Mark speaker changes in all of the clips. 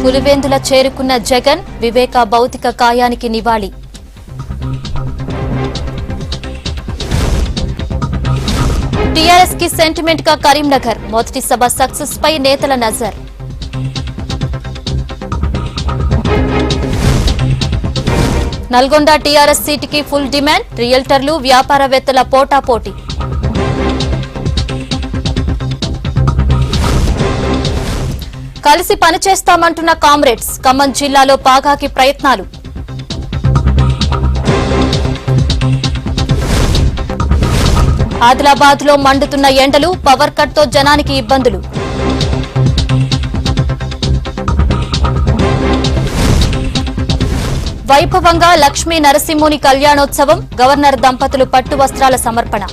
Speaker 1: పులివెందుల చేరుకున్న జగన్, వివేక భౌతిక కాయానికి నివాళి. టీఆర్ఎస్ కి సెంటిమెంట్ గా కరీంనగర్, మొదటి సభ సక్సెస్ పై నేతల నజర్. నల్గొండ టీఆర్ఎస్ సీటుకి ఫుల్ డిమాండ్, రియల్టర్లు వ్యాపారవేత్తల పోటాపోటీ. కలిసి పనిచేస్తామంటున్న కామ్రేడ్స్, ఖమ్మం జిల్లాలో పాగాకి ప్రయత్నాలు. ఆదిలాబాద్ లో మండుతున్న ఎండలు, పవర్ కట్ తో జనానికి ఇబ్బందులు. వైభవంగా లక్ష్మీ నరసింహుని కళ్యాణోత్సవం, గవర్నర్ దంపతులు పట్టు వస్త్రాల సమర్పణ.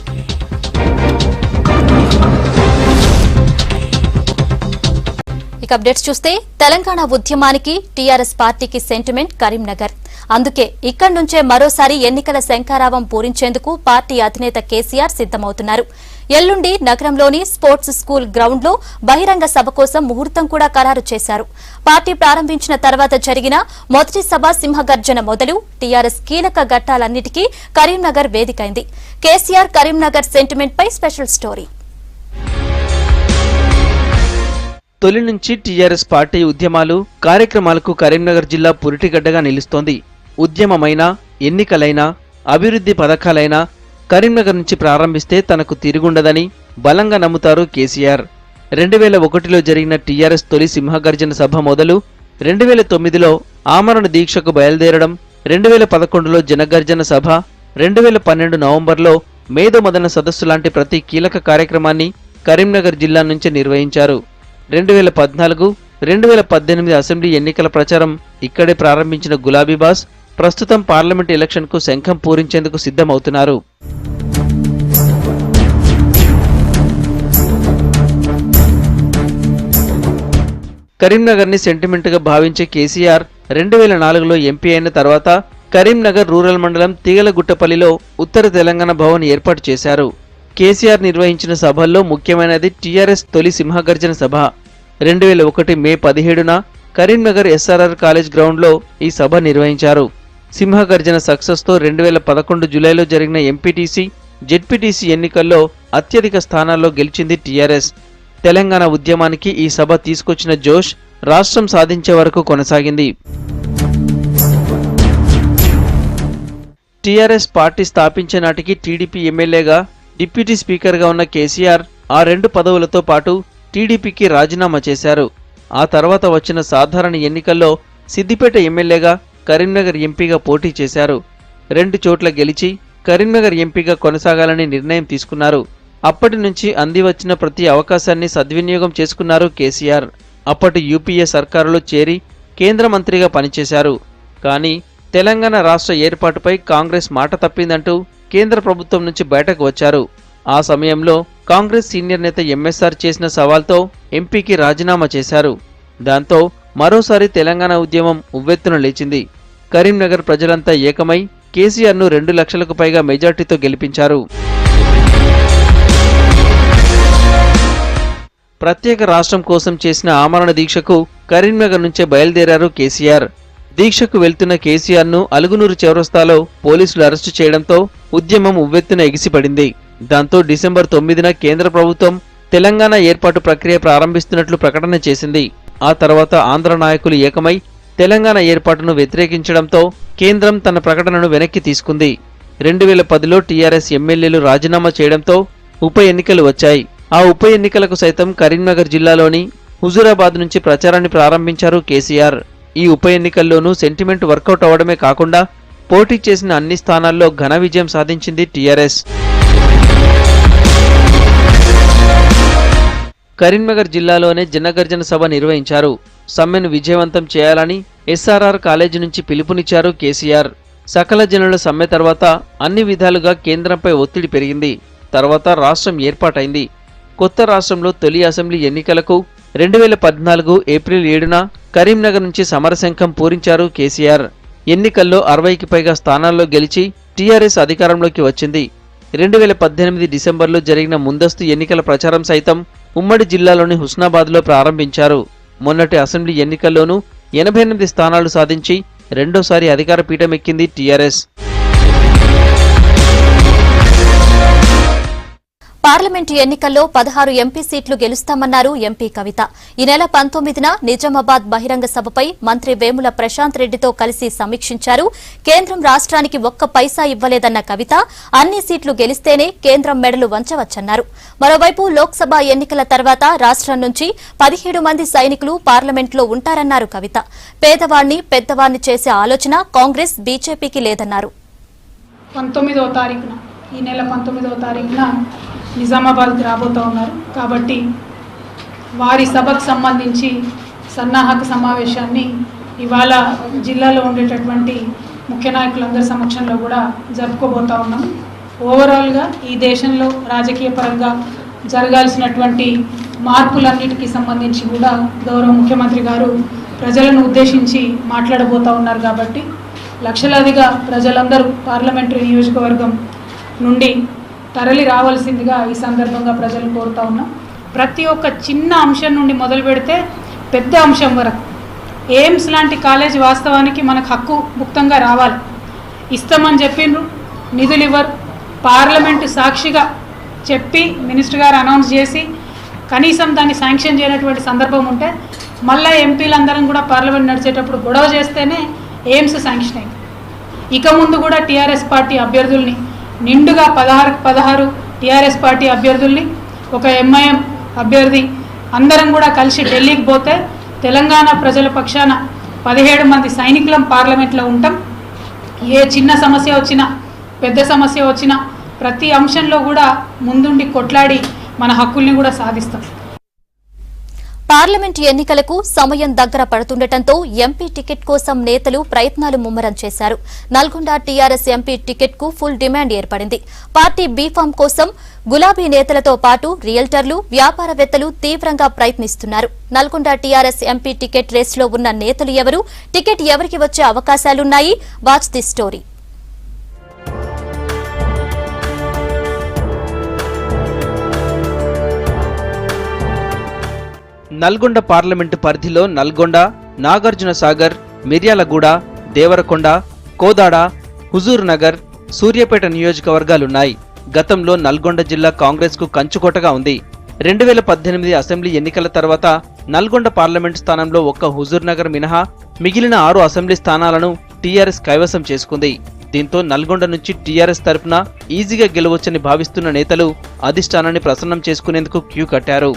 Speaker 1: ఇక అప్డేట్స్ చూస్తే, తెలంగాణ ఉద్యమానికి టీఆర్ఎస్ పార్టీకి సెంటిమెంట్ కరీంనగర్. అందుకే ఇక్కడి నుంచే మరోసారి ఎన్నికల శంఖారావం పూరించేందుకు పార్టీ అధినేత కేసీఆర్ సిద్దమవుతున్నారు. ఎల్లుండి నగరంలోని స్పోర్ట్స్ స్కూల్ గ్రౌండ్ లో బహిరంగ సభ కోసం ముహూర్తం కూడా ఖరారు చేశారు. పార్టీ ప్రారంభించిన తర్వాత జరిగిన మొదటి సభ సింహగర్జన మొదలు టీఆర్ఎస్ కీలక ఘట్టాలన్నిటికీ కరీంనగర్ వేదికైంది. కేసీఆర్ కరీంనగర్ సెంటిమెంట్ పై స్పెషల్ స్టోరీ.
Speaker 2: తొలి నుంచి టీఆర్ఎస్ పార్టీ ఉద్యమాలు, కార్యక్రమాలకు కరీంనగర్ జిల్లా పురిటిగడ్డగా నిలుస్తోంది. ఉద్యమమైనా, ఎన్నికలైనా, అభివృద్ధి పథకాలైనా కరీంనగర్ నుంచి ప్రారంభిస్తే తనకు తిరుగుండదని బలంగా నమ్ముతారు కేసీఆర్. 2001లో జరిగిన టీఆర్ఎస్ తొలి సింహగర్జన సభ మొదలు 2009లో ఆమరణ దీక్షకు బయలుదేరడం, 2011లో జనగర్జన సభ, 2012 నవంబర్లో మేధోమదన సదస్సు లాంటి ప్రతి కీలక కార్యక్రమాన్ని కరీంనగర్ జిల్లా నుంచి నిర్వహించారు. 2014, 2018 అసెంబ్లీ ఎన్నికల ప్రచారం ఇక్కడే ప్రారంభించిన గులాబీబాస్ ప్రస్తుతం పార్లమెంట్ ఎలక్షన్కు శంఖం పూరించేందుకు సిద్ధమవుతున్నారు. కరీంనగర్ని సెంటిమెంట్గా భావించే కేసీఆర్ 2004లో ఎంపీ అయిన తర్వాత కరీంనగర్ రూరల్ మండలం తీగలగుట్టపల్లిలో ఉత్తర తెలంగాణ భవన్ ఏర్పాటు చేశారు. కేసీఆర్ నిర్వహించిన సభల్లో ముఖ్యమైనది టీఆర్ఎస్ తొలి సింహగర్జన సభ. 2001 మే 17న కరీంనగర్ ఎస్ఆర్ఆర్ కాలేజ్ గ్రౌండ్లో ఈ సభ నిర్వహించారు. సింహగర్జన సక్సెస్తో 2011 జూలైలో జరిగిన ఎంపీటీసీ, జెడ్పీటీసీ ఎన్నికల్లో అత్యధిక స్థానాల్లో గెలిచింది టీఆర్ఎస్. తెలంగాణ ఉద్యమానికి ఈ సభ తీసుకొచ్చిన జోష్ రాష్ట్రం సాధించే వరకు కొనసాగింది. టీఆర్ఎస్ పార్టీ స్థాపించే నాటికి టీడీపీ ఎమ్మెల్యేగా, డిప్యూటీ స్పీకర్గా ఉన్న కేసీఆర్ ఆ 2 పదవులతో పాటు టీడీపీకి రాజీనామా చేశారు. ఆ తర్వాత వచ్చిన సాధారణ ఎన్నికల్లో సిద్దిపేట ఎమ్మెల్యేగా, కరీంనగర్ ఎంపీగా పోటీ చేశారు. 2 చోట్ల గెలిచి కరీంనగర్ ఎంపీగా కొనసాగాలని నిర్ణయం తీసుకున్నారు. అప్పటి నుంచి అంది వచ్చిన ప్రతి అవకాశాన్ని సద్వినియోగం చేసుకున్నారు కేసీఆర్. అప్పటి యూపీఏ సర్కారులో చేరి కేంద్ర మంత్రిగా పనిచేశారు. కానీ తెలంగాణ రాష్ట్ర ఏర్పాటుపై కాంగ్రెస్ మాట తప్పిందంటూ కేంద్ర ప్రభుత్వం నుంచి బయటకు వచ్చారు. ఆ సమయంలో కాంగ్రెస్ సీనియర్ నేత ఎంఎస్ఆర్ చేసిన సవాల్తో ఎంపీకి రాజీనామా చేశారు. దాంతో మరోసారి తెలంగాణ ఉద్యమం ఉవ్వెత్తున లేచింది. కరీంనగర్ ప్రజలంతా ఏకమై కేసీఆర్ను 2 లక్షలకు పైగా మెజార్టీతో గెలిపించారు. ప్రత్యేక రాష్ట్రం కోసం చేసిన ఆమరణ దీక్షకు కరీంనగర్ నుంచే బయలుదేరారు కేసీఆర్. దీక్షకు వెళ్తున్న కేసీఆర్ను అలుగునూరు చౌరస్తాలో పోలీసులు అరెస్టు చేయడంతో ఉద్యమం ఉవ్వెత్తున ఎగిసిపడింది. దాంతో డిసెంబర్ 9న కేంద్ర ప్రభుత్వం తెలంగాణ ఏర్పాటు ప్రక్రియ ప్రారంభిస్తున్నట్లు ప్రకటన చేసింది. ఆ తర్వాత ఆంధ్ర నాయకులు ఏకమై తెలంగాణ ఏర్పాటును వ్యతిరేకించడంతో కేంద్రం తన ప్రకటనను వెనక్కి తీసుకుంది. 2010లో టీఆర్ఎస్ ఎమ్మెల్యేలు రాజీనామా చేయడంతో ఉప ఎన్నికలు వచ్చాయి. ఆ ఉప ఎన్నికలకు సైతం కరీంనగర్ జిల్లాలోని హుజూరాబాద్ నుంచి ప్రచారాన్ని ప్రారంభించారు కేసీఆర్. ఈ ఉప ఎన్నికల్లోనూ సెంటిమెంట్ వర్కౌట్ అవడమే కాకుండా పోటీ చేసిన అన్ని స్థానాల్లో ఘన విజయం సాధించింది టీఆర్ఎస్. కరీంనగర్ జిల్లాలోనే జనగర్జన సభ నిర్వహించారు. సమ్మెను విజయవంతం చేయాలని ఎస్ఆర్ఆర్ కాలేజీ నుంచి పిలుపునిచ్చారు కేసీఆర్. సకల జనుల సమ్మె తర్వాత అన్ని విధాలుగా కేంద్రంపై ఒత్తిడి పెరిగింది. తర్వాత రాష్ట్రం ఏర్పాటైంది. కొత్త రాష్ట్రంలో తొలి అసెంబ్లీ ఎన్నికలకు 2014 ఏప్రిల్ 7న కరీంనగర్ నుంచి సమరశంఖం పూరించారు కేసీఆర్. ఎన్నికల్లో 60కి పైగా స్థానాల్లో గెలిచి టీఆర్ఎస్ అధికారంలోకి వచ్చింది. 2018 డిసెంబర్లో జరిగిన ముందస్తు ఎన్నికల ప్రచారం సైతం ఉమ్మడి జిల్లాలోని హుస్నాబాద్లో ప్రారంభించారు. మొన్నటి అసెంబ్లీ ఎన్నికల్లోనూ 88 స్థానాలు సాధించి రెండోసారి అధికార పీఠం ఎక్కింది టీఆర్ఎస్.
Speaker 1: పార్లమెంటు ఎన్నికల్లో 16 ఎంపీ సీట్లు గెలుస్తామన్నారు ఎంపీ కవిత. ఈ నెల 19న నిజామాబాద్ బహిరంగ సభపై మంత్రి వేముల ప్రశాంత్ రెడ్డితో కలిసి సమీక్షించారు. కేంద్రం రాష్ట్రానికి ఒక్క పైసా ఇవ్వలేదన్న కవిత అన్ని సీట్లు గెలిస్తేనే కేంద్రం మెడలు వంచవచ్చన్నారు. మరోవైపు లోక్సభ ఎన్నికల తర్వాత రాష్ట్రం నుంచి 17 మంది సైనికులు పార్లమెంట్లో ఉంటారన్నారు కవిత. పేదవాణ్ణి పెద్దవాణ్ణి చేసే ఆలోచన కాంగ్రెస్ బీజేపీకి లేదన్నారు.
Speaker 3: 19వ తారీఖున ఈ నెల 19వ తారీఖున నిజామాబాద్కి రాబోతూ ఉన్నారు. కాబట్టి వారి సభకు సంబంధించి సన్నాహక సమావేశాన్ని ఇవాళ జిల్లాలో ఉండేటటువంటి ముఖ్య నాయకులందరి సమక్షంలో కూడా జరుపుకోబోతూ ఉన్నాం. ఓవరాల్గా ఈ దేశంలో రాజకీయ పరంగా జరగాల్సినటువంటి మార్పులన్నిటికీ సంబంధించి కూడా గౌరవ ముఖ్యమంత్రి గారు ప్రజలను ఉద్దేశించి మాట్లాడబోతూ ఉన్నారు. కాబట్టి లక్షలాదిగా ప్రజలందరూ పార్లమెంటరీ నియోజకవర్గం నుండి తరలి రావాల్సిందిగా ఈ సందర్భంగా ప్రజలు కోరుతా ఉన్నాం. ప్రతి ఒక్క చిన్న అంశం నుండి మొదలు పెడితే పెద్ద అంశం వరకు ఎయిమ్స్ లాంటి కాలేజీ వాస్తవానికి మనకు హక్కు ముక్తంగా రావాలి. ఇస్తామని చెప్పిండ్రు, నిధులు ఇవ్వరు. పార్లమెంటు సాక్షిగా చెప్పి మినిస్టర్ గారు అనౌన్స్ చేసి కనీసం దాన్ని శాంక్షన్ చేయనటువంటి సందర్భం ఉంటే మళ్ళీ ఎంపీలందరం కూడా పార్లమెంట్ నడిచేటప్పుడు గొడవ చేస్తేనే ఎయిమ్స్ శాంక్షన్ అయింది. ఇక ముందు కూడా టీఆర్ఎస్ పార్టీ అభ్యర్థుల్ని నిండుగా 16 టీఆర్ఎస్ పార్టీ అభ్యర్థుల్ని ఒక ఎంఐఎం అభ్యర్థి అందరం కూడా కలిసి ఢిల్లీకి పోతే తెలంగాణ ప్రజల పక్షాన 17 మంది సైనికులం పార్లమెంట్లో ఉంటాం. ఏ చిన్న సమస్య వచ్చినా పెద్ద సమస్య వచ్చినా ప్రతి అంశంలో కూడా ముందుండి కొట్లాడి మన హక్కుల్ని కూడా సాధిస్తాం.
Speaker 1: పార్లమెంటు ఎన్నికలకు సమయం దగ్గర పడుతుండటంతో ఎంపీ టికెట్ కోసం నేతలు ప్రయత్నాలు ముమ్మరం చేశారు. నల్గొండ టీఆర్ఎస్ ఎంపీ టికెట్ కు ఫుల్ డిమాండ్ ఏర్పడింది. పార్టీ బీఫామ్ కోసం గులాబీ నేతలతో పాటు రియల్టర్లు, వ్యాపారవేత్తలు తీవ్రంగా ప్రయత్నిస్తున్నారు. నల్గొండ టీఆర్ఎస్ ఎంపీ టికెట్ రేసులో ఉన్న నేతలు ఎవరు, టికెట్ ఎవరికి వచ్చే అవకాశాలున్నాయి? Watch the story.
Speaker 2: Nalgonda parliament పరిధిలో నల్గొండ, నాగార్జున సాగర్, మిర్యాలగూడ, దేవరకొండ, కోదాడ, హుజూర్ నగర్, సూర్యాపేట నియోజకవర్గాలున్నాయి. గతంలో నల్గొండ జిల్లా కాంగ్రెస్ కు కంచుకోటగా ఉంది. 2018 అసెంబ్లీ ఎన్నికల తర్వాత నల్గొండ పార్లమెంటు స్థానంలో ఒక్క హుజూర్ నగర్ మినహా మిగిలిన 6 అసెంబ్లీ స్థానాలను టీఆర్ఎస్ కైవసం చేసుకుంది. దీంతో నల్గొండ నుంచి టీఆర్ఎస్ తరఫున ఈజీగా గెలవచ్చని భావిస్తున్న నేతలు అధిష్టానాన్ని ప్రసన్నం చేసుకునేందుకు క్యూ కట్టారు.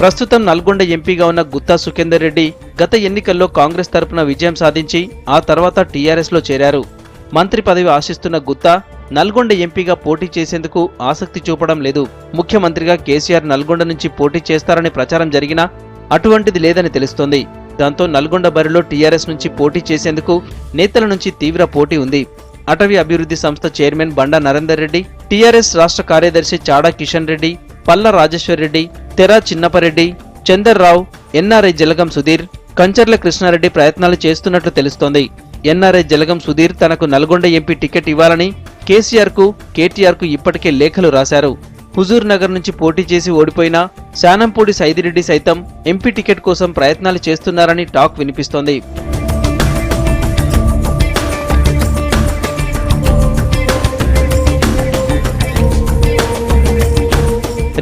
Speaker 2: ప్రస్తుతం నల్గొండ ఎంపీగా ఉన్న గుత్తా సుఖేందర్ రెడ్డి గత ఎన్నికల్లో కాంగ్రెస్ తరపున విజయం సాధించి ఆ తర్వాత టీఆర్ఎస్లో చేరారు. మంత్రి పదవి ఆశిస్తున్న గుత్తా నల్గొండ ఎంపీగా పోటీ చేసేందుకు ఆసక్తి చూపడం లేదు. ముఖ్యమంత్రిగా కేసీఆర్ నల్గొండ నుంచి పోటీ చేస్తారని ప్రచారం జరిగినా అటువంటిది లేదని తెలుస్తోంది. దాంతో నల్గొండ బరిలో టీఆర్ఎస్ నుంచి పోటీ చేసేందుకు నేతల నుంచి తీవ్ర పోటీ ఉంది. అటవీ అభివృద్ధి సంస్థ చైర్మన్ బండా నరేందర్ రెడ్డి, టీఆర్ఎస్ రాష్ట్ర కార్యదర్శి చాడా కిషన్ రెడ్డి, పల్లా రాజేశ్వర్ రెడ్డి, తెరా చిన్నపరెడ్డి, చందర్రావు, ఎన్ఆర్ఐ జలగం సుధీర్, కంచర్ల కృష్ణారెడ్డి ప్రయత్నాలు చేస్తున్నట్లు తెలుస్తోంది. ఎన్ఆర్ఐ జలగం సుధీర్ తనకు నల్గొండ ఎంపీ టికెట్ ఇవ్వాలని కేసీఆర్ కు, కేటీఆర్ కు ఇప్పటికే లేఖలు రాశారు. హుజూర్ నగర్ నుంచి పోటీ చేసి ఓడిపోయిన శానంపూడి సైదిరెడ్డి సైతం ఎంపీ టికెట్ కోసం ప్రయత్నాలు చేస్తున్నారని టాక్ వినిపిస్తోంది.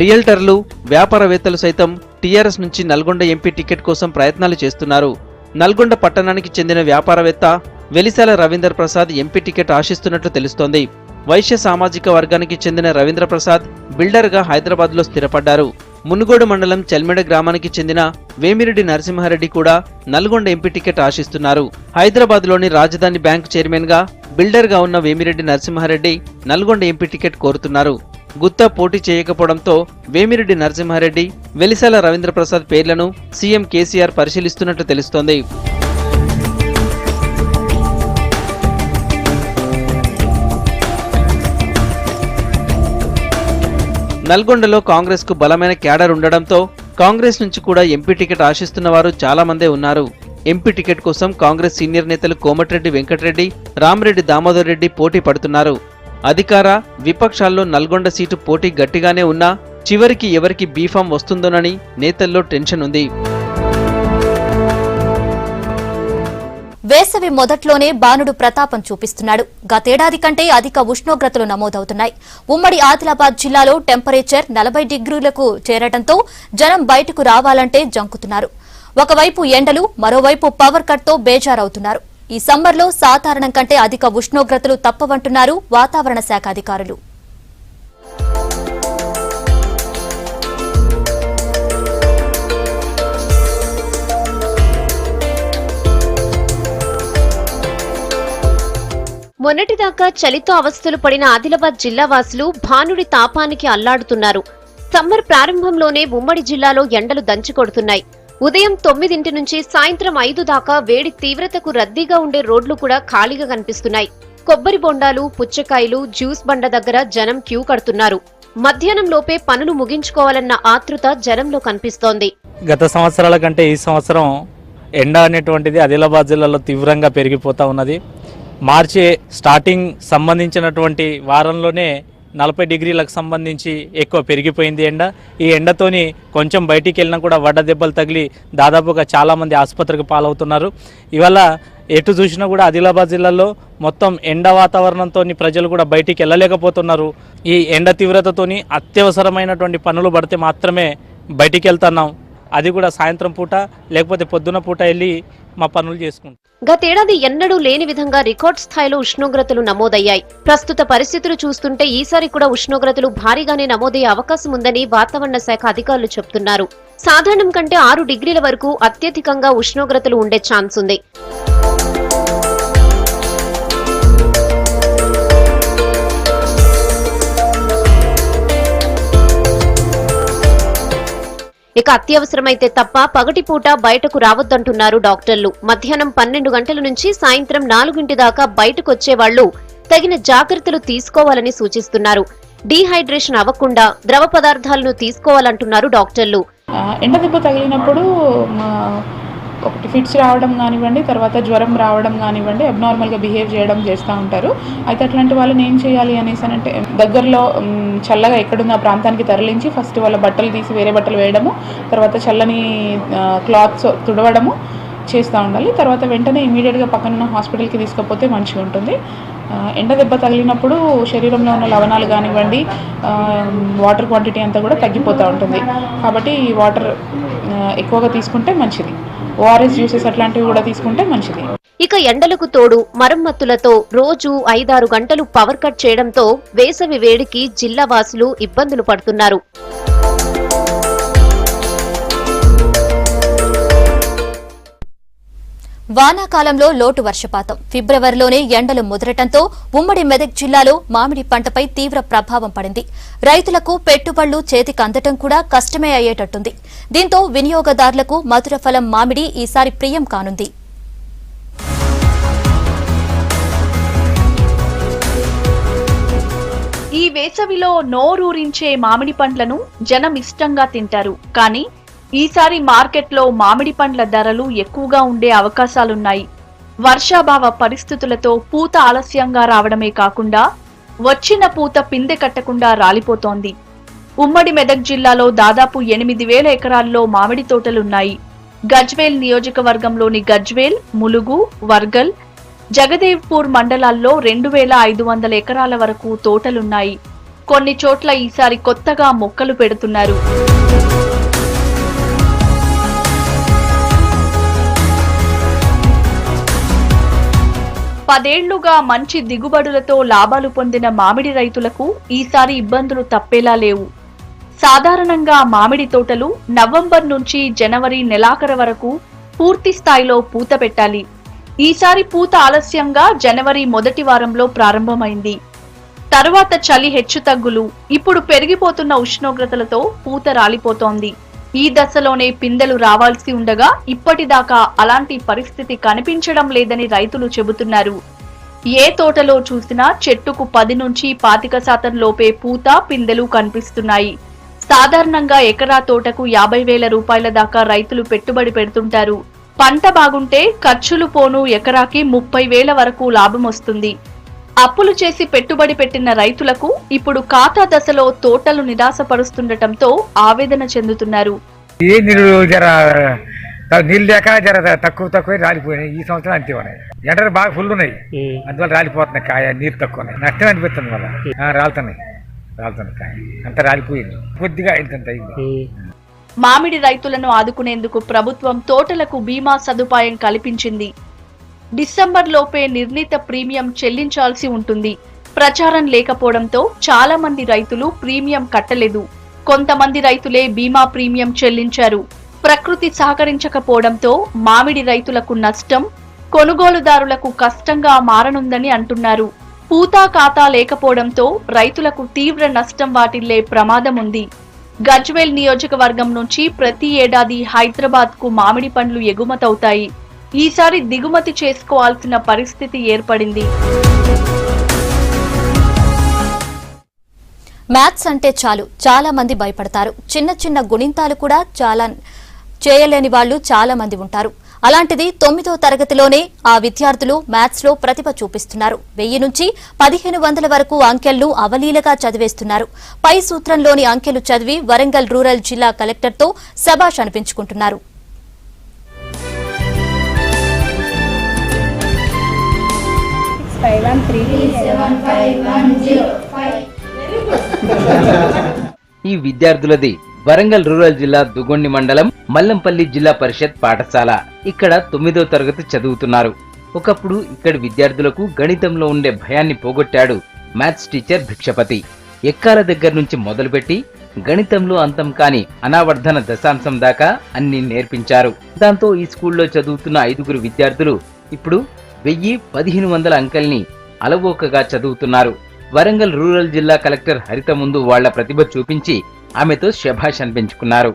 Speaker 2: రియల్టర్లు, వ్యాపారవేత్తలు సైతం టీఆర్ఎస్ నుంచి నల్గొండ ఎంపీ టికెట్ కోసం ప్రయత్నాలు చేస్తున్నారు. నల్గొండ పట్టణానికి చెందిన వ్యాపారవేత్త వెలిశాల రవీంద్ర ప్రసాద్ ఎంపీ టికెట్ ఆశిస్తున్నట్లు తెలుస్తోంది. వైశ్య సామాజిక వర్గానికి చెందిన రవీంద్ర ప్రసాద్ బిల్డర్గా హైదరాబాద్లో స్థిరపడ్డారు. మునుగోడు మండలం చెల్మెడ గ్రామానికి చెందిన వేమిరెడ్డి నరసింహారెడ్డి కూడా నల్గొండ ఎంపీ టికెట్ ఆశిస్తున్నారు. హైదరాబాద్లోని రాజధాని బ్యాంక్ చైర్మన్ గా బిల్డర్గా ఉన్న వేమిరెడ్డి నరసింహారెడ్డి నల్గొండ ఎంపీ టికెట్ కోరుతున్నారు. గుత్తా పోటీ చేయకపోవడంతో వేమిరెడ్డి నరసింహారెడ్డి, వెలిశాల రవీంద్ర ప్రసాద్ పేర్లను సీఎం కేసీఆర్ పరిశీలిస్తున్నట్లు తెలుస్తోంది. నల్గొండలో కాంగ్రెస్ కు బలమైన క్యాడర్ ఉండడంతో కాంగ్రెస్ నుంచి కూడా ఎంపీ టికెట్ ఆశిస్తున్న వారు చాలా మందే ఉన్నారు. ఎంపీ టికెట్ కోసం కాంగ్రెస్ సీనియర్ నేతలు కోమటిరెడ్డి వెంకటరెడ్డి, రామిరెడ్డి దామోదర్ రెడ్డి పోటీ పడుతున్నారు. అధికార విపక్షాల్లో నల్గొండ సీటు పోటీ గట్టిగానే ఉన్నా చివరికి ఎవరికి బీఫామ్ వస్తుందోనని నేతల్లో టెన్షన్ ఉంది.
Speaker 1: వేసవి మొదట్లోనే బాణుడు ప్రతాపం చూపిస్తున్నాడు. గతేడాది కంటే అధిక ఉష్ణోగ్రతలు నమోదవుతున్నాయి. ఉమ్మడి ఆదిలాబాద్ జిల్లాలో టెంపరేచర్ 40 డిగ్రీలకు చేరడంతో జనం బయటకు రావాలంటే జంకుతున్నారు. ఒకవైపు ఎండలు, మరోవైపు పవర్ కట్ తో బేజారవుతున్నారు. ఈ సమ్మర్లో సాధారణం కంటే అధిక ఉష్ణోగ్రతలు తప్పవంటున్నారు వాతావరణ శాఖ అధికారులు.
Speaker 4: మొన్నటిదాకా చలితో అవస్థలు పడిన ఆదిలాబాద్ జిల్లా వాసులు భానుడి తాపానికి అల్లాడుతున్నారు. సమ్మర్ ప్రారంభంలోనే ఉమ్మడి జిల్లాలో ఎండలు దంచుకొడుతున్నాయి. ఉదయం 9 నుంచి సాయంత్రం 5 దాకా వేడి తీవ్రతకు రద్దీగా ఉండే రోడ్లు కూడా ఖాళీగా కనిపిస్తున్నాయి. కొబ్బరి బొండాలు, పుచ్చకాయలు, జ్యూస్ బండ దగ్గర జనం క్యూ కడుతున్నారు. మధ్యాహ్నం లోపే పనులు ముగించుకోవాలన్న ఆతృత జనంలో కనిపిస్తోంది.
Speaker 5: గత సంవత్సరాల కంటే ఈ సంవత్సరం ఎండ అనేటువంటిది ఆదిలాబాద్ జిల్లాలో తీవ్రంగా పెరిగిపోతా ఉన్నది. మార్చి స్టార్టింగ్ సంబంధించినటువంటి వారంలోనే 40 డిగ్రీలకు సంబంధించి ఎక్కువ పెరిగిపోయింది ఎండ. ఈ ఎండతోని కొంచెం బయటికి వెళ్ళినా కూడా వడ్డ దెబ్బలు తగిలి దాదాపుగా చాలామంది ఆసుపత్రికి పాలవుతున్నారు. ఇవాళ ఎటు చూసినా కూడా ఆదిలాబాద్ జిల్లాలో మొత్తం ఎండ వాతావరణంతో ప్రజలు కూడా బయటికి వెళ్ళలేకపోతున్నారు. ఈ ఎండ తీవ్రతతోని అత్యవసరమైనటువంటి పనులు పడితే మాత్రమే బయటికి వెళ్తున్నాం. అది కూడా సాయంత్రం పూట లేకపోతే పొద్దున పూట వెళ్ళి మా పనులు చేసుకుంటాం.
Speaker 4: గతేడాది ఎన్నడూ లేని విధంగా రికార్డ్ స్థాయిలో ఉష్ణోగ్రతలు నమోదయ్యాయి. ప్రస్తుత పరిస్థితులు చూస్తుంటే ఈసారి కూడా ఉష్ణోగ్రతలు భారీగానే నమోదయ్యే అవకాశం ఉందని వాతావరణ శాఖ అధికారులు చెబుతున్నారు. సాధారణం కంటే 6 డిగ్రీల వరకు అత్యధికంగా ఉష్ణోగ్రతలు ఉండే ఛాన్స్ ఉంది. ఇక అత్యవసరమైతే తప్ప పగటిపూట బయటకు రావద్దంటున్నారు డాక్టర్లు. మధ్యాహ్నం 12 గంటల నుంచి సాయంత్రం 4 దాకా బయటకొచ్చే వాళ్లు తగిన జాగ్రత్తలు తీసుకోవాలని సూచిస్తున్నారు. డీహైడ్రేషన్ అవ్వకుండా ద్రవ పదార్థాలను తీసుకోవాలంటున్నారు డాక్టర్లు.
Speaker 6: ఎండ దెబ్బ తగిలినప్పుడు ఒకటి ఫిట్స్ రావడం కానివ్వండి, తర్వాత జ్వరం రావడం కానివ్వండి, అబ్నార్మల్గా బిహేవ్ చేయడం చేస్తూ ఉంటారు. అయితే అట్లాంటి వాళ్ళని ఏం చేయాలి అనేసి అంటే దగ్గరలో చల్లగా ఎక్కడున్న ప్రాంతానికి తరలించి ఫస్ట్ వాళ్ళ బట్టలు తీసి వేరే బట్టలు వేయడము, తర్వాత చల్లని క్లాత్స్ తుడవడము చేస్తూ ఉండాలి. తర్వాత వెంటనే ఇమీడియట్గా పక్కనున్న హాస్పిటల్కి తీసుకపోతే మంచిగా ఉంటుంది. ఎండ దెబ్బ తగిలినప్పుడు శరీరంలో ఉన్న లవణాలు కానివ్వండి, వాటర్ క్వాంటిటీ అంతా కూడా తగ్గిపోతూ ఉంటుంది. కాబట్టి వాటర్ ఎక్కువగా తీసుకుంటే మంచిది. ఓఆర్ఎస్ జ్యూసెస్ అట్లాంటివి కూడా తీసుకుంటే మంచిది.
Speaker 4: ఇక ఎండలకు తోడు మరమ్మతులతో రోజు 5-6 గంటలు పవర్ కట్ చేయడంతో వేసవి వేడికి జిల్లా వాసులు ఇబ్బందులు పడుతున్నారు.
Speaker 1: వానాకాలంలో లోటు వర్షపాతం, ఫిబ్రవరిలోనే ఎండలు ముదరటంతో ఉమ్మడి మెదక్ జిల్లాలో మామిడి పంటపై తీవ్ర ప్రభావం పడింది. రైతులకు పెట్టుబడులు చేతికి అందటం కూడా కష్టమే అయ్యేటట్టుంది. దీంతో వినియోగదారులకు మధుర ఫలం మామిడి ఈసారి ప్రియం కానుంది.
Speaker 7: ఈ వేసవిలో నోరూరించే మామిడి పండ్లను జనం ఇష్టంగా తింటారు. కానీ ఈసారి మార్కెట్లో మామిడి పండ్ల ధరలు ఎక్కువగా ఉండే అవకాశాలున్నాయి. వర్షాభావ పరిస్థితులతో పూత ఆలస్యంగా రావడమే కాకుండా వచ్చిన పూత పిందె కట్టకుండా రాలిపోతోంది. ఉమ్మడి మెదక్ జిల్లాలో దాదాపు 8,000 ఎకరాల్లో మామిడి తోటలున్నాయి. గజ్వేల్ నియోజకవర్గంలోని గజ్వేల్, ములుగు, వర్గల్, జగదేవ్పూర్ మండలాల్లో 2,500 ఎకరాల వరకు తోటలున్నాయి. కొన్ని చోట్ల ఈసారి కొత్తగా మొక్కలు పెడుతున్నారు. పదేళ్లుగా మంచి దిగుబడులతో లాభాలు పొందిన మామిడి రైతులకు ఈసారి ఇబ్బందులు తప్పేలా లేవు. సాధారణంగా మామిడి తోటలు నవంబర్ నుంచి జనవరి నెలాఖరు వరకు పూర్తి స్థాయిలో పూత పెట్టాలి. ఈసారి పూత ఆలస్యంగా జనవరి మొదటి వారంలో ప్రారంభమైంది. తరువాత చలి హెచ్చుతగ్గులు, ఇప్పుడు పెరిగిపోతున్న ఉష్ణోగ్రతలతో పూత రాలిపోతోంది. ఈ దశలోనే పిందెలు రావాల్సి ఉండగా ఇప్పటిదాకా అలాంటి పరిస్థితి కనిపించడం లేదని రైతులు చెబుతున్నారు. ఏ తోటలో చూసినా చెట్టుకు 10 నుంచి 25% లోపే పూత, పిందెలు కనిపిస్తున్నాయి. సాధారణంగా ఎకరా తోటకు 50,000 రూపాయల దాకా రైతులు పెట్టుబడి పెడుతుంటారు. పంట బాగుంటే ఖర్చులు పోను ఎకరాకి 30,000 వరకు లాభం వస్తుంది. అప్పులు చేసి పెట్టుబడి పెట్టిన రైతులకు ఇప్పుడు ఖాతా దశలో తోటలు నిరాశపరుస్తుండటంతో ఆవేదన చెందుతున్నారు.
Speaker 8: నీళ్ళు లేక జర తక్కువ రాలిపోయినాయి. ఈ సంవత్సరం అంతే ఉన్నాయి. ఎండలు బాగా ఫుల్ ఉన్నాయి, అందువల్ల రాలిపోతున్నాయి. కాయ నీరు తక్కువ ఉన్నాయి, నష్టం అనిపిస్తుంది. వల్ల రాలుతున్నాయి కాయ అంతా రాలిపోయింది. కొద్దిగా ఇంత అయింది.
Speaker 7: మామిడి రైతులను ఆదుకునేందుకు ప్రభుత్వం తోటలకు బీమా సదుపాయం కల్పించింది. డిసెంబర్ లోపే నిర్ణీత ప్రీమియం చెల్లించాల్సి ఉంటుంది. ప్రచారం లేకపోవడంతో చాలా మంది రైతులు ప్రీమియం కట్టలేదు. కొంతమంది రైతులే బీమా ప్రీమియం చెల్లించారు. ప్రకృతి సహకరించకపోవడంతో మామిడి రైతులకు నష్టం, కొనుగోలుదారులకు కష్టంగా మారనుందని అంటున్నారు. పూతా ఖాతా లేకపోవడంతో రైతులకు తీవ్ర నష్టం వాటిల్లే ప్రమాదం ఉంది. గజ్వేల్ నియోజకవర్గం నుంచి ప్రతి ఏడాది హైదరాబాద్ కు మామిడి పండ్లు ఎగుమతవుతాయి. ఈసారి దిగుమతి చేసుకోవాల్సిన పరిస్థితి ఏర్పడింది.
Speaker 1: మ్యాథ్స్ అంటే చాలా మంది భయపడతారు. చిన్న చిన్న గుణింతాలు కూడా చాలా చేయలేని వాళ్ళు చాలా మంది ఉంటారు. అలాంటిది 9వ తరగతిలోనే ఆ విద్యార్థులు మ్యాథ్స్ లో ప్రతిభ చూపిస్తున్నారు. 1000 నుంచి 1500 వరకు అంకెలను అవలీలగా చదివేస్తున్నారు. పై సూత్రంలోని అంకెలు చదివి వరంగల్ రూరల్ జిల్లా కలెక్టర్తో శభాష్ అనిపించుకుంటున్నారు.
Speaker 9: ఈ విద్యార్థులది వరంగల్ రూరల్ జిల్లా దుగొండి మండలం మల్లంపల్లి జిల్లా పరిషత్ పాఠశాల. ఇక్కడ 9వ తరగతి చదువుతున్నారు. ఒకప్పుడు ఇక్కడి విద్యార్థులకు గణితంలో ఉండే భయాన్ని పోగొట్టాడు మ్యాథ్స్ టీచర్ భిక్షపతి. ఎక్కాల దగ్గర నుంచి మొదలుపెట్టి గణితంలో అంతం కాని అనావర్ధన దశాంశం దాకా అన్ని నేర్పించారు. దాంతో ఈ స్కూల్లో చదువుతున్న 5గురు విద్యార్థులు ఇప్పుడు 1000-1500 అంకెల్ని అలవోకగా చదువుతున్నారు. వరంగల్ రూరల్ జిల్లా కలెక్టర్ హరిత ముందు వాళ్ల ప్రతిభ చూపించి ఆమెతో శభాష్ అనిపించుకున్నారు.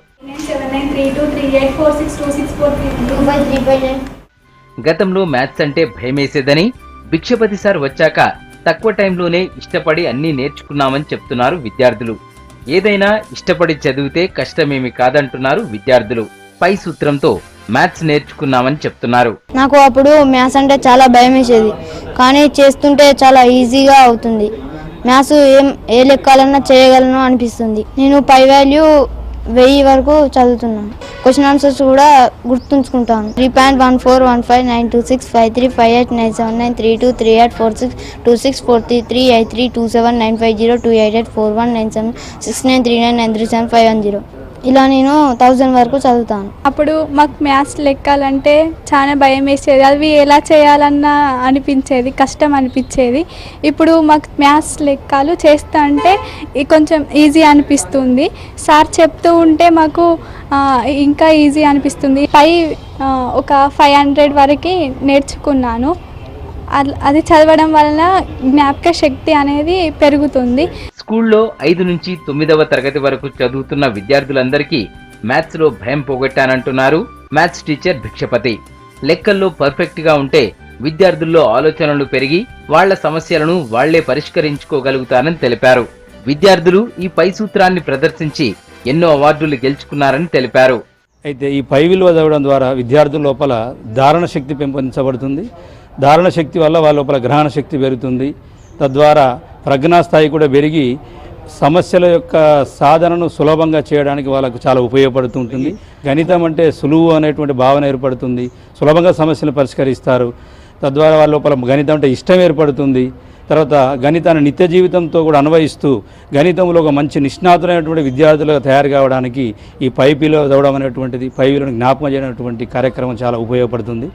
Speaker 9: గతంలో మ్యాథ్స్ అంటే భయమేసేదని, భిక్షపతి సార్ వచ్చాక తక్కువ టైంలోనే ఇష్టపడి అన్నీ నేర్చుకున్నామని చెప్తున్నారు విద్యార్థులు. ఏదైనా ఇష్టపడి చదివితే కష్టమేమి కాదంటున్నారు విద్యార్థులు. పై సూత్రంతో మ్యాథ్స్ నేర్చుకున్నామని చెప్తున్నారు.
Speaker 10: నాకు అప్పుడు మ్యాథ్స్ అంటే చాలా భయం వేసేది, కానీ చేస్తుంటే చాలా ఈజీగా అవుతుంది. మ్యాథ్స్ ఏ లెక్కాలన్నా చేయగలను అనిపిస్తుంది. నేను పై వాల్యూ 1000 వరకు చదువుతున్నాను. క్వశ్చన్ ఆన్సర్స్ కూడా గుర్తుంచుకుంటాను. 3.14159326535897932384627884197693993750 ఇలా నేను 1000 వరకు చదువుతాను.
Speaker 11: అప్పుడు మాకు మ్యాథ్స్ లెక్కాలంటే చాలా భయం వేసేది. అవి ఎలా చేయాలన్నా అనిపించేది, కష్టం అనిపించేది. ఇప్పుడు మాకు మ్యాథ్స్ లెక్కలు చేస్తా అంటే కొంచెం ఈజీ అనిపిస్తుంది. సార్ చెప్తూ ఉంటే మాకు ఇంకా ఈజీ అనిపిస్తుంది. ఒక 500 వరకు నేర్చుకున్నాను. అది చదవడం వలన జ్ఞాపక శక్తి అనేది పెరుగుతుంది.
Speaker 9: స్కూల్లో 5 నుంచి 9వ తరగతి వరకు చదువుతున్న విద్యార్థులందరికీ మ్యాథ్స్ లో భయం పోగొట్టానంటున్నారు మ్యాథ్స్ టీచర్ భిక్షపతి. లెక్కల్లో పర్ఫెక్ట్ గా ఉంటే విద్యార్థుల్లో ఆలోచనలు పెరిగి వాళ్ల సమస్యలను వాళ్లే పరిష్కరించుకోగలుగుతారని తెలిపారు. విద్యార్థులు ఈ పై సూత్రాన్ని ప్రదర్శించి ఎన్నో అవార్డులు గెలుచుకున్నారని తెలిపారు.
Speaker 12: అయితే ఈ పై విలువ చదవడం ద్వారా విద్యార్థుల లోపల ధారణ శక్తి పెంపొందించబడుతుంది. ధారణ శక్తి వల్ల వాళ్ళ లోపల గ్రహణ శక్తి పెరుగుతుంది. తద్వారా ప్రజ్ఞాస్థాయి కూడా పెరిగి సమస్యల యొక్క సాధనను సులభంగా చేయడానికి వాళ్ళకు చాలా ఉపయోగపడుతుంటుంది. గణితం అంటే సులువు అనేటువంటి భావన ఏర్పడుతుంది. సులభంగా సమస్యలు పరిష్కరిస్తారు. తద్వారా వాళ్ళ లోపల గణితం అంటే ఇష్టం ఏర్పడుతుంది. తర్వాత గణితాన్ని నిత్య జీవితంతో కూడా అన్వయిస్తూ గణితంలో ఒక మంచి నిష్ణాతులైనటువంటి విద్యార్థులుగా తయారు కావడానికి ఈ పైపిలో చదవడం అనేటువంటిది, పైవిలను జ్ఞాపకం చేయనటువంటి కార్యక్రమం చాలా ఉపయోగపడుతుంది.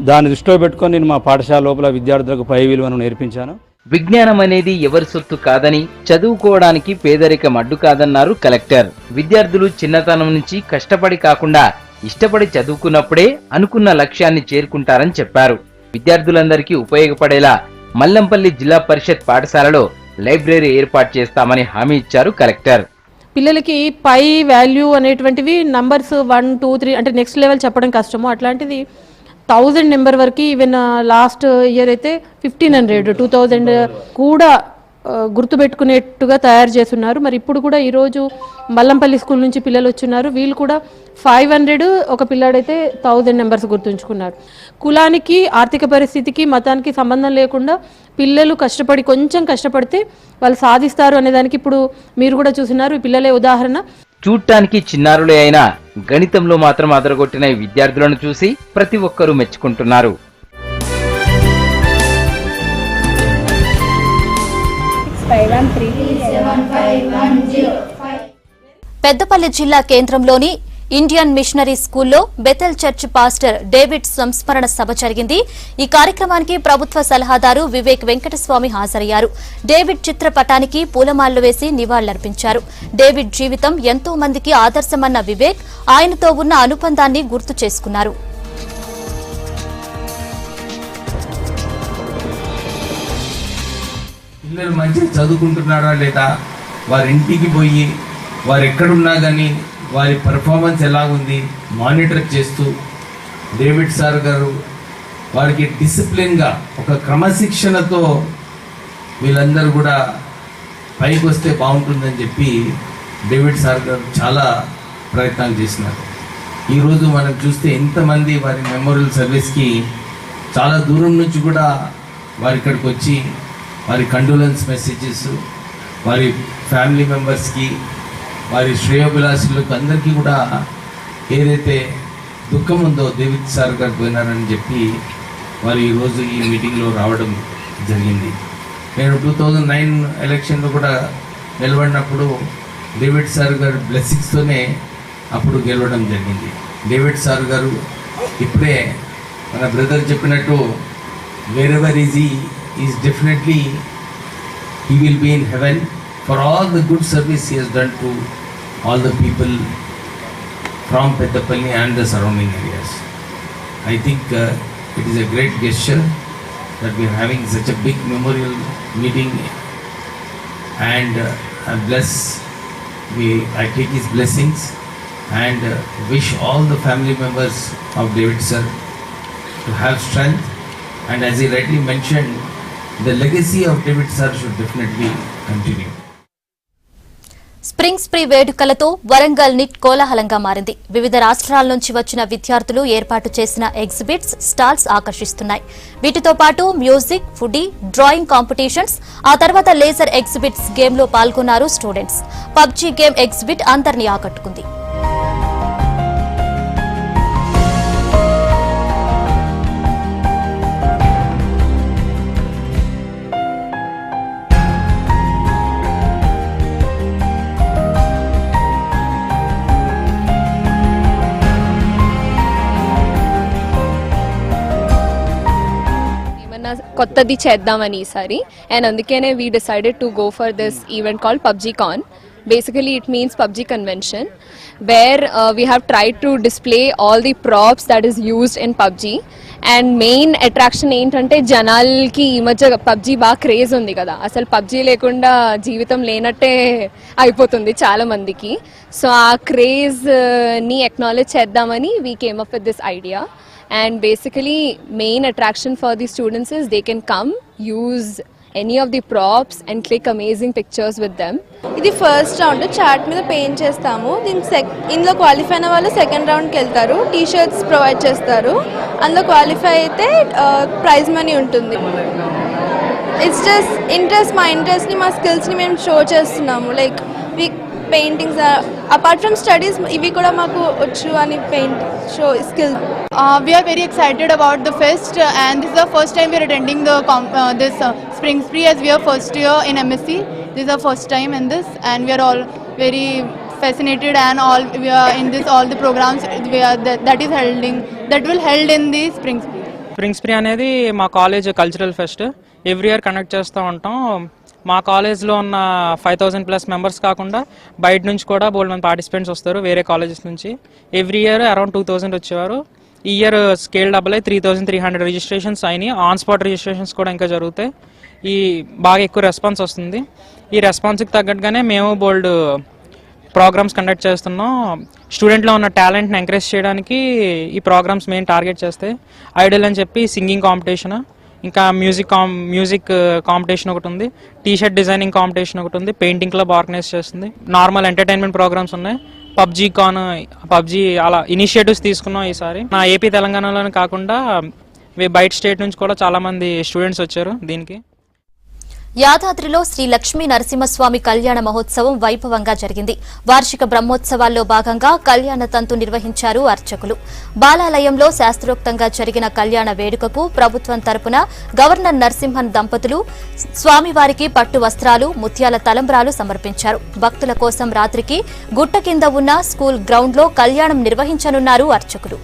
Speaker 12: దాన్ని దృష్టిలో పెట్టుకొని నేను మా పాఠశాల లోపల విద్యార్థులకు పై విలువను నేర్పించాను.
Speaker 9: విజ్ఞానం అనేది ఎవరి సొత్తు కాదని, చదువుకోవడానికి పేదరికం అడ్డు కాదన్నారు కలెక్టర్. విద్యార్థులు చిన్నతనం నుంచి కష్టపడి కాకుండా ఇష్టపడి చదువుకున్నప్పుడే అనుకున్న లక్ష్యాన్ని చేరుకుంటారని చెప్పారు. విద్యార్థులందరికీ ఉపయోగపడేలా మల్లంపల్లి జిల్లా పరిషత్ పాఠశాలలో లైబ్రరీ ఏర్పాటు చేస్తామని హామీ ఇచ్చారు కలెక్టర్.
Speaker 13: పిల్లలకి పై వాల్యూ అనేటువంటివి నంబర్స్ 1, 2, 3 అంటే నెక్స్ట్ లెవెల్ చెప్పడం కష్టము. అట్లాంటిది 1000 నెంబర్ వరకు, ఈవెన్ లాస్ట్ ఇయర్ అయితే 1500, 2000 కూడా గుర్తుపెట్టుకునేట్టుగా తయారు చేస్తున్నారు. మరి ఇప్పుడు కూడా ఈరోజు మల్లంపల్లి స్కూల్ నుంచి పిల్లలు వచ్చున్నారు. వీళ్ళు కూడా 500, ఒక పిల్లాడైతే 1000 నెంబర్స్ గుర్తుంచుకున్నారు. కులానికి, ఆర్థిక పరిస్థితికి, మతానికి సంబంధం లేకుండా పిల్లలు కష్టపడి, కొంచెం కష్టపడితే వాళ్ళు సాధిస్తారు అనేదానికి ఇప్పుడు మీరు కూడా చూస్తున్నారు. ఈ పిల్లలే ఉదాహరణ.
Speaker 9: చూడటానికి చిన్నారులే అయినా గణితంలో మాత్రం అదరగొట్టిన ఈ విద్యార్థులను చూసి ప్రతి ఒక్కరూ మెచ్చుకుంటున్నారు.
Speaker 1: పెద్దపల్లి జిల్లా కేంద్రంలోని ఇండియన్ మిషనరీ స్కూల్లో బెతెల్ చర్చ్ పాస్టర్ డేవిడ్ సంస్మరణ సభ జరిగింది. ఈ కార్యక్రమానికి ప్రభుత్వ సలహాదారు వివేక్ వెంకటస్వామి హాజరయ్యారు. డేవిడ్ చిత్రపటానికి పూలమాలలు వేసి నివాళులర్పించారు. డేవిడ్ జీవితం ఎంతో మందికి ఆదర్శమన్న వివేక్ ఆయనతో ఉన్న అనుబంధాన్ని గుర్తు చేసుకున్నారు.
Speaker 14: పిల్లలు మంచిగా చదువుకుంటున్నారా లేదా, వారి ఇంటికి పోయి వారు ఎక్కడున్నా కానీ వారి పర్ఫార్మెన్స్ ఎలాగుంది మానిటర్ చేస్తూ డేవిడ్ సార్ గారు వారికి డిసిప్లిన్గా ఒక క్రమశిక్షణతో వీళ్ళందరూ కూడా పైకి వస్తే బాగుంటుందని చెప్పి డేవిడ్ సార్ గారు చాలా ప్రయత్నాలు చేసినారు. ఈరోజు మనం చూస్తే ఎంతమంది వారి మెమోరియల్ సర్వీస్కి చాలా దూరం నుంచి కూడా వారి ఇక్కడికి వచ్చి వారి కండోలెన్స్ మెసేజెస్ వారి ఫ్యామిలీ మెంబర్స్కి, వారి శ్రేయోభిలాషులకు అందరికీ కూడా ఏదైతే దుఃఖం ఉందో డేవిడ్ సార్ గారు పోయినారని చెప్పి వారు ఈరోజు ఈ మీటింగ్లో రావడం జరిగింది. నేను 2009 ఎలక్షన్లో కూడా నిలబడినప్పుడు డేవిడ్ సార్ గారు బ్లెస్సింగ్స్తోనే అప్పుడు గెలవడం జరిగింది. డేవిడ్ సార్ గారు ఇప్పుడే మన బ్రదర్ చెప్పినట్టు wherever is definitely he will be in heaven for all the good service he has done to all the people from Peddapalli and the surrounding areas. I think it is a great gesture that we are having such a big memorial meeting, and I take his blessings and wish all the family members of David sir to have strength, and as he rightly mentioned, the legacy of David sir should definitely continue.
Speaker 1: Spring spree వేడుకలతో Warangal NIT కోలాహలంగా మారింది. వివిధ రాష్ట్రాల నుంచి వచ్చిన విద్యార్థులు ఏర్పాటు చేసిన ఎగ్జిబిట్స్, స్టాల్స్ ఆకర్షిస్తున్నాయి. వీటితో పాటు మ్యూజిక్, ఫుడీ, డ్రాయింగ్ కాంపిటీషన్స్, ఆ తర్వాత లేజర్ ఎగ్జిబిట్స్ గేమ్లో పాల్గొన్నారు స్టూడెంట్స్. పబ్జీ గేమ్ ఎగ్జిబిట్ అందరినీ ఆకట్టుకుంది.
Speaker 15: కొత్తది చేద్దామని ఈసారి, అండ్ అందుకనే we decided to go for this event called PUBG-Con. Basically it means PUBG convention, where we have tried to display all the props that is used in PUBG. And main attraction ఏంటంటే జనాలకి ఈ మధ్య PUBG బాగా craze ఉంది కదా, అసలు PUBG లేకుండా జీవితం లేనట్టే అయిపోతుంది చాలా మందికి. సో ఆ క్రేజ్ని అక్నాలెడ్జ్ చేద్దామని we came up with this idea. And basically main attraction for the students is they can come, use any of the props and click amazing pictures with them.
Speaker 16: ఇది first round chart మీద paint చేస్తాము. ఇందులో qualify అయిన వాళ్ళు second రౌండ్కి వెళ్తారు. T shirts provide చేస్తారు. అందులో qualify అయితే ప్రైజ్ మనీ ఉంటుంది. ఇట్స్ జస్ట్ ఇంట్రెస్ట్, మా ఇంట్రెస్ట్ని, మా స్కిల్స్ని మేము షో చేస్తున్నాము. Like paintings apart from studies ఇవి కూడా మాకు వచ్చు అని paint show skill.
Speaker 17: We are very excited about the fest, and this is the first time we are attending this Spring Spree, as we are first year in MSc. This is our first time in this, and we are all very fascinated, and we are in this all the programs that will held in the Spring Spree.
Speaker 18: Spring Spree అనేది మా college cultural fest every year conduct చేస్తూ ఉంటాం. మా కాలేజ్లో ఉన్న 5000+ members కాకుండా బయట నుంచి కూడా బోల్డ్ మంది పార్టిసిపెంట్స్ వస్తారు వేరే కాలేజెస్ నుంచి. ఎవ్రీ ఇయర్ అరౌండ్ 2000 వచ్చేవారు. ఈ ఇయర్ స్కేల్ డబుల్ అయి 3300 రిజిస్ట్రేషన్స్ అయినాయి. ఆన్ స్పాట్ రిజిస్ట్రేషన్స్ కూడా ఇంకా జరుగుతాయి. ఈ బాగా ఎక్కువ రెస్పాన్స్ వస్తుంది. ఈ రెస్పాన్స్కి తగ్గట్టుగానే మేము బోల్డ్ ప్రోగ్రామ్స్ కండక్ట్ చేస్తున్నాం. స్టూడెంట్లో ఉన్న టాలెంట్ని ఎంకరేజ్ చేయడానికి ఈ ప్రోగ్రామ్స్ మెయిన్ టార్గెట్ చేస్తాయి. ఐడల్ అని చెప్పి సింగింగ్ కాంపిటీషన్, ఇంకా మ్యూజిక్ కాంపిటీషన్ ఒకటి ఉంది, టీ-షర్ట్ డిజైనింగ్ కాంపిటీషన్ ఒకటి ఉంది, పెయింటింగ్ క్లబ్ ఆర్గనైజ్ చేస్తుంది, నార్మల్ ఎంటర్టైన్మెంట్ ప్రోగ్రామ్స్ ఉన్నాయి, పబ్జీ అలా ఇనిషియేటివ్స్ తీసుకున్నాం ఈసారి. నా ఏపీ తెలంగాణలోనే కాకుండా బయట స్టేట్ నుంచి కూడా చాలా మంది స్టూడెంట్స్ వచ్చారు దీనికి.
Speaker 1: యాదాద్రిలో శ్రీ లక్ష్మీ నరసింహస్వామి కళ్యాణ మహోత్సవం వైభవంగా జరిగింది. వార్షిక బ్రహ్మోత్సవాల్లో భాగంగా కళ్యాణ తంతు నిర్వహించారు అర్చకులు. బాలాలయంలో శాస్త్రోక్తంగా జరిగిన కళ్యాణ వేడుకకు ప్రభుత్వం తరపున గవర్నర్ నరసింహన్ దంపతులు స్వామివారికి పట్టు వస్త్రాలు, ముత్యాల తలంబ్రాలు సమర్పించారు. భక్తుల కోసం రాత్రికి గుట్ట కింద ఉన్న స్కూల్ గ్రౌండ్లో కళ్యాణం నిర్వహించనున్నారు అర్చకులు.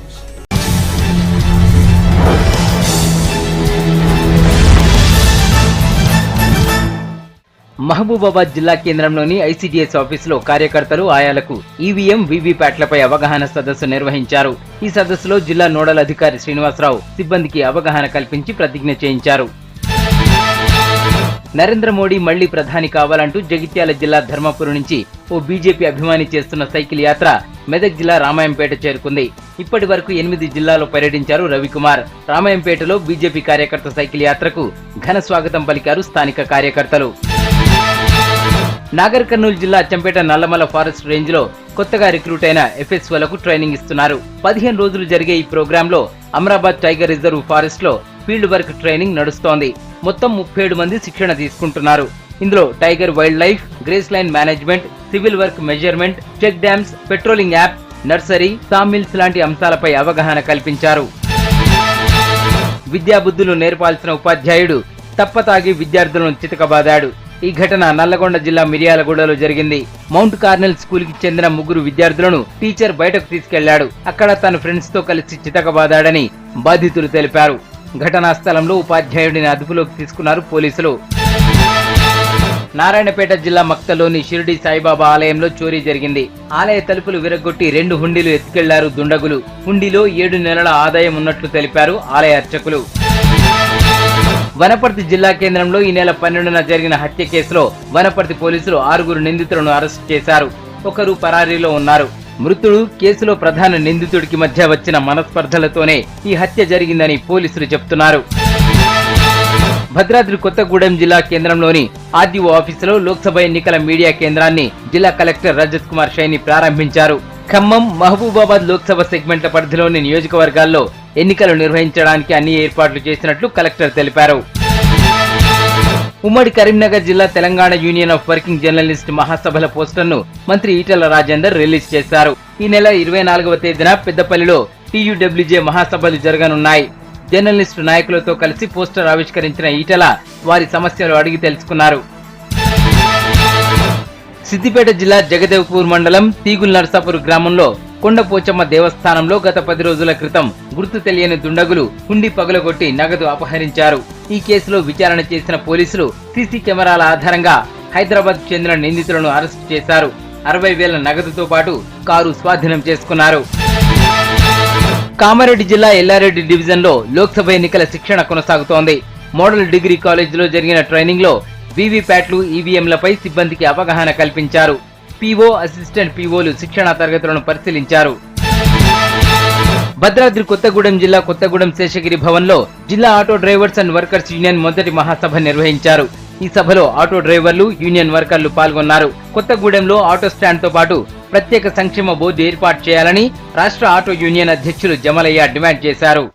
Speaker 9: మహబూబాబాద్ జిల్లా కేంద్రంలోని ఐసీడీఎస్ ఆఫీసులో కార్యకర్తలు ఆయాలకు ఈవీఎం, వీవీప్యాట్లపై అవగాహన సదస్సు నిర్వహించారు. ఈ సదస్సులో జిల్లా నోడల్ అధికారి శ్రీనివాసరావు సిబ్బందికి అవగాహన కల్పించి ప్రతిజ్ఞ చేయించారు. నరేంద్ర మోడీ మళ్లీ ప్రధాని కావాలంటూ జగిత్యాల జిల్లా ధర్మపురం నుంచి ఓ బీజేపీ అభిమాని చేస్తున్న సైకిల్ యాత్ర మెదక్ జిల్లా రామాయంపేట చేరుకుంది. ఇప్పటి వరకు 8 జిల్లాల్లో పర్యటించారు రవికుమార్. రామాయంపేటలో బీజేపీ కార్యకర్త సైకిల్ యాత్రకు ఘన స్వాగతం పలికారు స్థానిక కార్యకర్తలు. నాగర్ కర్నూలు జిల్లా అచ్చంపేట నల్లమల ఫారెస్ట్ రేంజ్ లో కొత్తగా రిక్రూట్ అయిన ఎఫ్ఎస్ఓలకు ట్రైనింగ్ ఇస్తున్నారు. 15 రోజులు జరిగే ఈ ప్రోగ్రాంలో అమరాబాద్ టైగర్ రిజర్వ్ ఫారెస్ట్ లో ఫీల్డ్ వర్క్ ట్రైనింగ్ నడుస్తోంది. మొత్తం 37 మంది శిక్షణ తీసుకుంటున్నారు. ఇందులో tiger wildlife, grassland management, civil work measurement, check dams, patrolling app, nursery, sawmills లాంటి అంశాలపై అవగాహన కల్పించారు. విద్యాబుద్ధులు నేర్పాల్సిన ఉపాధ్యాయుడు తప్పతాగి విద్యార్థులను చితకబాదాడు. ఈ ఘటన నల్లగొండ జిల్లా మిర్యాలగూడలో జరిగింది. మౌంట్ కార్నెల్ స్కూల్ కి చెందిన 3 విద్యార్థులను టీచర్ బయటకు తీసుకెళ్లాడు. అక్కడ తన ఫ్రెండ్స్ తో కలిసి చితకబాదాడని బాధితులు తెలిపారు. ఘటనా స్థలంలో ఉపాధ్యాయుడిని అదుపులోకి తీసుకున్నారు పోలీసులు. నారాయణపేట జిల్లా మక్తలోని షిరిడి సాయిబాబా ఆలయంలో చోరీ జరిగింది. ఆలయ తలుపులు విరగొట్టి 2 హుండీలు ఎత్తుకెళ్లారు దుండగులు. హుండీలో 7 నెలల ఆదాయం ఉన్నట్లు తెలిపారు ఆలయ అర్చకులు. వనపర్తి జిల్లా కేంద్రంలో ఈ నెల 12న జరిగిన హత్య కేసులో వనపర్తి పోలీసులు 6 నిందితులను అరెస్టు చేశారు. ఒకరు పరారీలో ఉన్నారు. మృతుడు, కేసులో ప్రధాన నిందితుడికి మధ్య వచ్చిన మనస్పర్ధలతోనే ఈ హత్య జరిగిందని పోలీసులు చెబుతున్నారు. భద్రాద్రి కొత్తగూడెం జిల్లా కేంద్రంలోని ఆర్డీఓ ఆఫీసులో లోక్సభ ఎన్నికల మీడియా కేంద్రాన్ని జిల్లా కలెక్టర్ రజత్ కుమార్ షైని ప్రారంభించారు. ఖమ్మం, మహబూబాబాద్ లోక్సభ సెగ్మెంట్ల పరిధిలోని నియోజకవర్గాల్లో ఎన్నికలు నిర్వహించడానికి అన్ని ఏర్పాట్లు చేసినట్లు కలెక్టర్ తెలిపారు. ఉమ్మడి కరీంనగర్ జిల్లా Telangana union of working journalist మహాసభల పోస్టర్ను మంత్రి ఈటెల రాజేందర్ రిలీజ్ చేశారు. ఈ నెల 24వ తేదీన పెద్దపల్లిలో టీయూడబ్ల్యూజే మహాసభలు జరగనున్నాయి. జర్నలిస్టు నాయకులతో కలిసి పోస్టర్ ఆవిష్కరించిన ఈటెల వారి సమస్యలు అడిగి తెలుసుకున్నారు. సిద్దిపేట జిల్లా జగదేవ్పూర్ మండలం తీగుల్ నర్సాపూర్ గ్రామంలో కొండపోచమ్మ దేవస్థానంలో గత 10 రోజుల క్రితం గుర్తు తెలియని దుండగులు హుండీ పగలగొట్టి నగదు అపహరించారు. ఈ కేసులో విచారణ చేసిన పోలీసులు సీసీ కెమెరాల ఆధారంగా హైదరాబాద్ చెందిన నిందితులను అరెస్టు చేశారు. 60,000 నగదుతో పాటు కారు స్వాధీనం చేసుకున్నారు. కామారెడ్డి జిల్లా ఎల్లారెడ్డి డివిజన్ లో లోక్సభ ఎన్నికల శిక్షణ కొనసాగుతోంది. మోడల్ డిగ్రీ కాలేజీలో జరిగిన ట్రైనింగ్ లో వీవీప్యాట్లు, ఈవీఎంలపై సిబ్బందికి అవగాహన కల్పించారు. పీఓ, అసిస్టెంట్ పీఓలు శిక్షణా తరగతులను పరిశీలించారు. భద్రాద్రి కొత్తగూడెం జిల్లా కొత్తగూడెం శేషగిరి భవన్లో జిల్లా auto drivers and workers union మొదటి మహాసభ నిర్వహించారు. ఈ సభలో ఆటో డ్రైవర్లు, యూనియన్ వర్కర్లు పాల్గొన్నారు. కొత్తగూడెంలో ఆటో స్టాండ్ తో పాటు ప్రత్యేక సంక్షేమ బోర్డు ఏర్పాటు చేయాలని రాష్ట్ర ఆటో యూనియన్ అధ్యక్షులు జమలయ్య డిమాండ్ చేశారు.